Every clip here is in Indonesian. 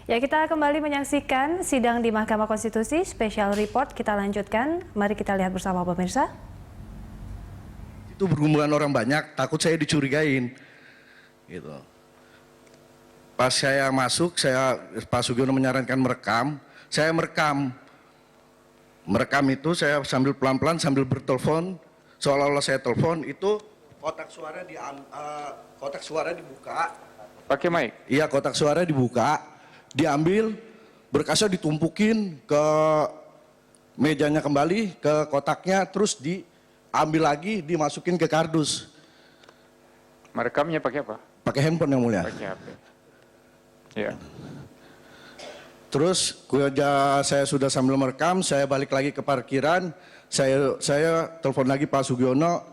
Ya, kita kembali menyaksikan sidang di Mahkamah Konstitusi, special report kita lanjutkan. Mari kita lihat bersama pemirsa. Itu berhubungan orang banyak, takut saya dicurigain. Gitu. Pas saya masuk, Pak Sugiono menyarankan merekam, saya merekam. Merekam itu saya sambil pelan-pelan sambil bertelepon, seolah-olah saya telepon, itu kotak suara dibuka. Pakai mic? Iya, kotak suara dibuka, diambil, berkasnya ditumpukin ke mejanya kembali, ke kotaknya, terus diambil lagi, dimasukin ke kardus. Merekamnya pakai apa? Pakai handphone yang mulia. Pakai HP. Ya. Terus saya sudah sambil merekam, saya balik lagi ke parkiran, saya telepon lagi Pak Sugiono.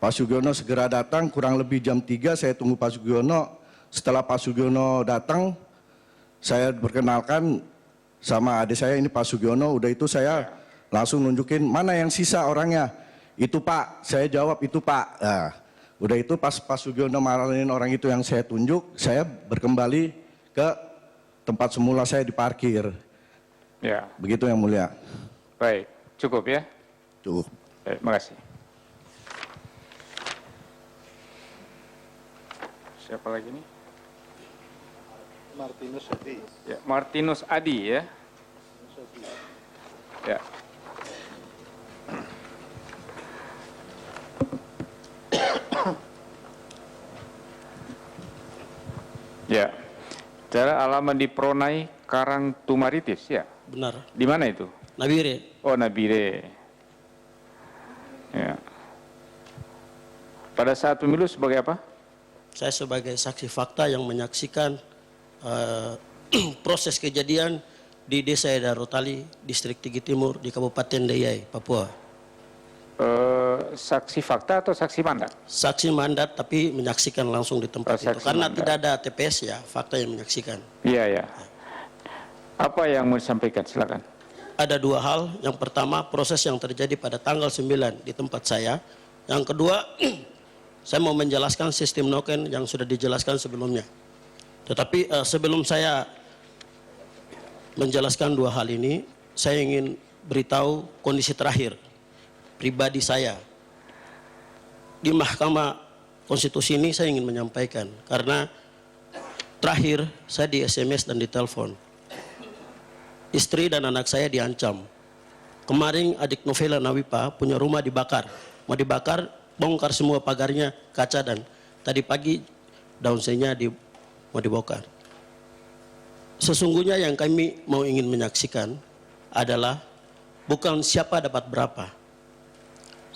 Pak Sugiono segera datang, kurang lebih jam 3 saya tunggu Pak Sugiono. Setelah Pak Sugiono datang, saya berkenalkan sama adik saya, ini Pak Sugiono. Udah itu saya langsung nunjukin mana yang sisa orangnya. Itu Pak, saya jawab itu Pak. Nah, udah itu pas Pak Sugiono marahin orang itu yang saya tunjuk, saya berkembali ke tempat semula saya diparkir. Ya. Begitu yang mulia. Baik, cukup ya? Cukup. Baik, makasih. Siapa lagi nih? Martinus Adi. Ya, Martinus Adi ya. Ya. Ya. Cara alamat di Pronai Karangtumaritis ya. Benar. Di mana itu? Nabire. Oh, Nabire. Ya. Pada saat pemilu sebagai apa? Saya sebagai saksi fakta yang menyaksikan proses kejadian di Desa Edarotali, Distrik Tigi Timur, di Kabupaten Deiyai, Papua. Saksi fakta atau saksi mandat? Saksi mandat tapi menyaksikan langsung di tempat itu. Karena mandat. tidak ada TPS ya, fakta yang menyaksikan. Iya, ya. Apa yang mau disampaikan? Silakan. Ada dua hal. Yang pertama, proses yang terjadi pada tanggal 9 di tempat saya. Yang kedua, saya mau menjelaskan sistem noken yang sudah dijelaskan sebelumnya. Tetapi sebelum saya menjelaskan dua hal ini, saya ingin beritahu kondisi terakhir pribadi saya. Di Mahkamah Konstitusi ini saya ingin menyampaikan, karena terakhir saya di SMS dan di telepon. Istri dan anak saya diancam. Kemarin adik Novela Nawipa punya rumah dibakar. Mau dibakar, bongkar semua pagarnya, kaca, dan tadi pagi daun senya mau dibongkar. Sesungguhnya yang kami mau ingin menyaksikan adalah bukan siapa dapat berapa.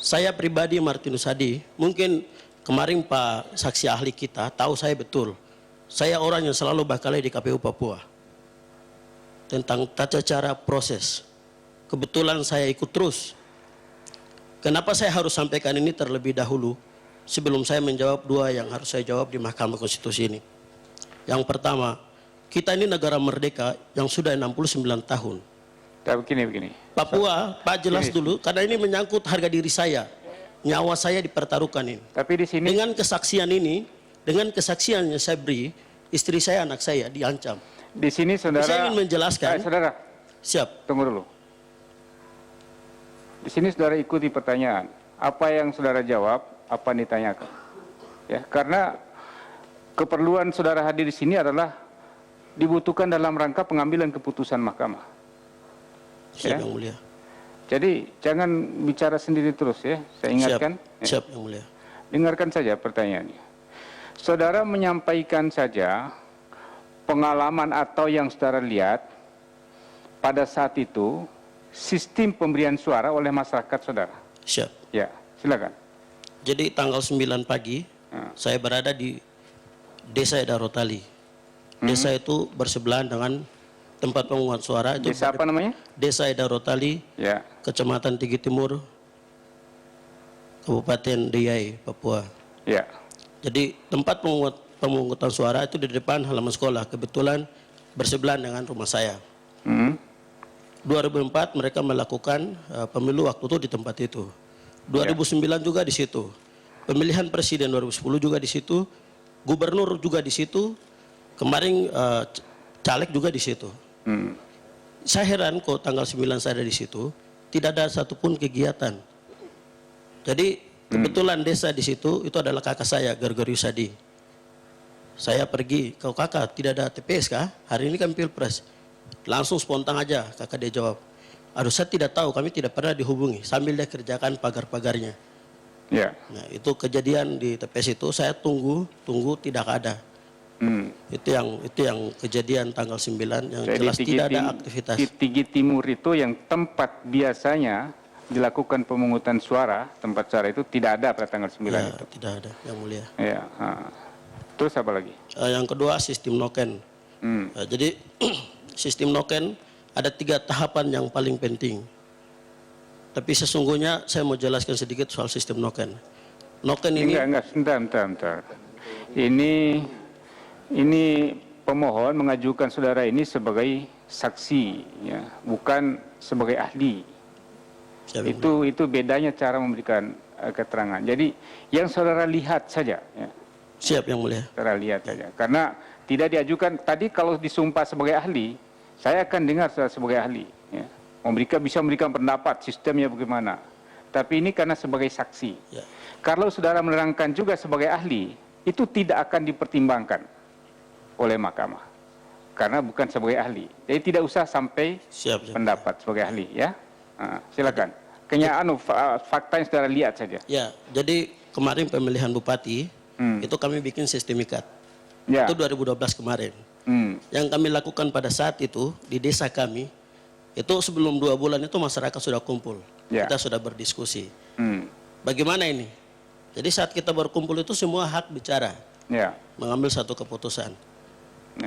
Saya pribadi Martinus Adi, mungkin kemarin Pak saksi ahli kita tahu saya betul. Saya orang yang selalu bakal di KPU Papua. Tentang tata cara proses. Kebetulan saya ikut terus. Kenapa saya harus sampaikan ini terlebih dahulu sebelum saya menjawab dua yang harus saya jawab di Mahkamah Konstitusi ini. Yang pertama, kita ini negara merdeka yang sudah 69 tahun. Ya, begini. Papua, Pak jelas dulu, karena ini menyangkut harga diri saya. Nyawa saya dipertaruhkan ini. Tapi di sini Dengan kesaksian ini, dengan kesaksian yang saya beri, istri saya, anak saya diancam. di sini saudara Saya ingin menjelaskan. saudara, Siap. tunggu dulu. Di sini saudara ikuti pertanyaan. Apa yang saudara jawab, apa yang ditanyakan. Ya, karena keperluan saudara hadir di sini adalah dibutuhkan dalam rangka pengambilan keputusan mahkamah. Siap, Ya. Yang mulia. Jadi jangan bicara sendiri terus ya. Saya ingatkan. Ya. Siap, Yang mulia. Dengarkan saja pertanyaannya. Saudara menyampaikan saja pengalaman atau yang saudara lihat pada saat itu sistem pemberian suara oleh masyarakat saudara. Siap. Ya, silakan. Jadi tanggal 9 pagi, saya berada di Desa Edarotali. Desa itu bersebelahan dengan tempat pemungutan suara. Itu Desa apa namanya? Desa Edarotali, Ya, Kecamatan Tigi Timur, Kabupaten Deiyai, Papua. ya. Jadi tempat pemungutan suara itu di depan halaman sekolah. Kebetulan bersebelahan dengan rumah saya. 2004 mereka melakukan pemilu waktu itu di tempat itu. 2009 juga di situ. Pemilihan presiden 2010 juga di situ. Gubernur juga di situ. Kemarin caleg juga di situ. Saya heran kok tanggal 9 saya ada di situ, tidak ada satupun kegiatan. Jadi kebetulan desa di situ itu adalah kakak saya, Gregorius Sadi. Saya pergi, kau kakak tidak ada TPS kah? Hari ini kan Pilpres. Langsung spontan aja kakak dia jawab. Aduh saya tidak tahu, kami tidak pernah dihubungi. Sambil dia kerjakan pagar-pagarnya. Ya. Nah itu kejadian di TPS itu saya tunggu tidak ada. Itu yang kejadian tanggal 9 yang Jadi jelas tidak ada aktivitas. Tigi Timur itu yang tempat biasanya dilakukan pemungutan suara, tempat suara itu tidak ada pada tanggal 9 Ya, itu. tidak ada yang mulia. Ya. Terus apa lagi? Yang kedua sistem noken. Jadi sistem noken ada 3 tahapan yang paling penting. Tapi sesungguhnya saya mau jelaskan sedikit soal sistem noken. Noken ini Enggak, sebentar. Ini pemohon mengajukan saudara ini sebagai saksi, ya, bukan sebagai ahli. Itu bedanya cara memberikan keterangan. Jadi yang saudara lihat saja, ya. Siap yang mulia. Saudara lihat saja. Karena tidak diajukan tadi kalau disumpah sebagai ahli, saya akan dengar saudara sebagai ahli, ya. Bisa memberikan pendapat sistemnya bagaimana. Tapi ini karena sebagai saksi. Ya. Kalau saudara menerangkan juga sebagai ahli, itu tidak akan dipertimbangkan oleh mahkamah. Karena bukan sebagai ahli. Jadi tidak usah sampai Siap. pendapat sebagai ahli, ya. Silakan. Fakta yang saudara lihat saja. Ya, jadi kemarin pemilihan bupati itu kami bikin sistemikat. Ya. Itu 2012 kemarin. Yang kami lakukan pada saat itu di desa kami, itu sebelum 2 bulan itu masyarakat sudah kumpul. Ya. Kita sudah berdiskusi. Bagaimana ini? Jadi saat kita berkumpul itu semua hak bicara, Ya. mengambil satu keputusan.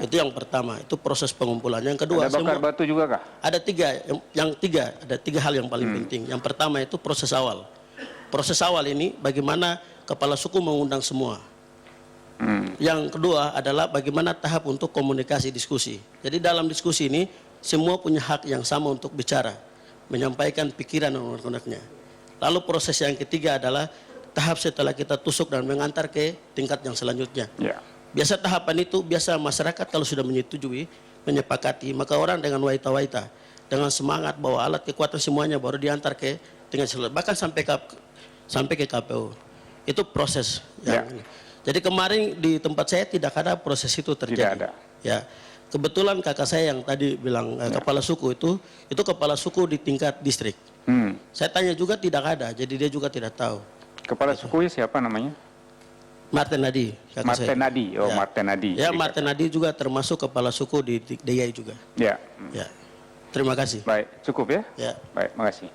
Itu yang pertama, itu proses pengumpulan. Yang kedua, Ada bakar batu juga kah? ada tiga hal yang paling penting. Yang pertama itu proses awal. Proses awal ini bagaimana kepala suku mengundang semua. Yang kedua adalah bagaimana tahap untuk komunikasi diskusi. Jadi dalam diskusi ini semua punya hak yang sama untuk bicara, menyampaikan pikiran dan unek-uneknya. Lalu proses yang ketiga adalah tahap setelah kita tusuk dan mengantar ke tingkat yang selanjutnya. Ya. Biasa tahapan itu, biasa masyarakat kalau sudah menyetujui, menyepakati, maka orang dengan waita-waita, dengan semangat bawa alat kekuatan semuanya baru diantar ke tingkat selanjutnya, bahkan sampai ke KPU. Itu proses yang ini. Jadi kemarin di tempat saya tidak ada proses itu terjadi. Tidak ada. Ya. Kebetulan kakak saya yang tadi bilang kepala suku itu kepala suku di tingkat distrik. Saya tanya juga tidak ada, jadi dia juga tidak tahu. Kepala sukunya siapa namanya? Martin Nadi. Martin Nadi. Oh, Ya. Martin Nadi. Ya, Martin Nadi juga termasuk kepala suku di DIY juga. Ya. Ya. Terima kasih. Baik, cukup ya? Ya. Baik, makasih.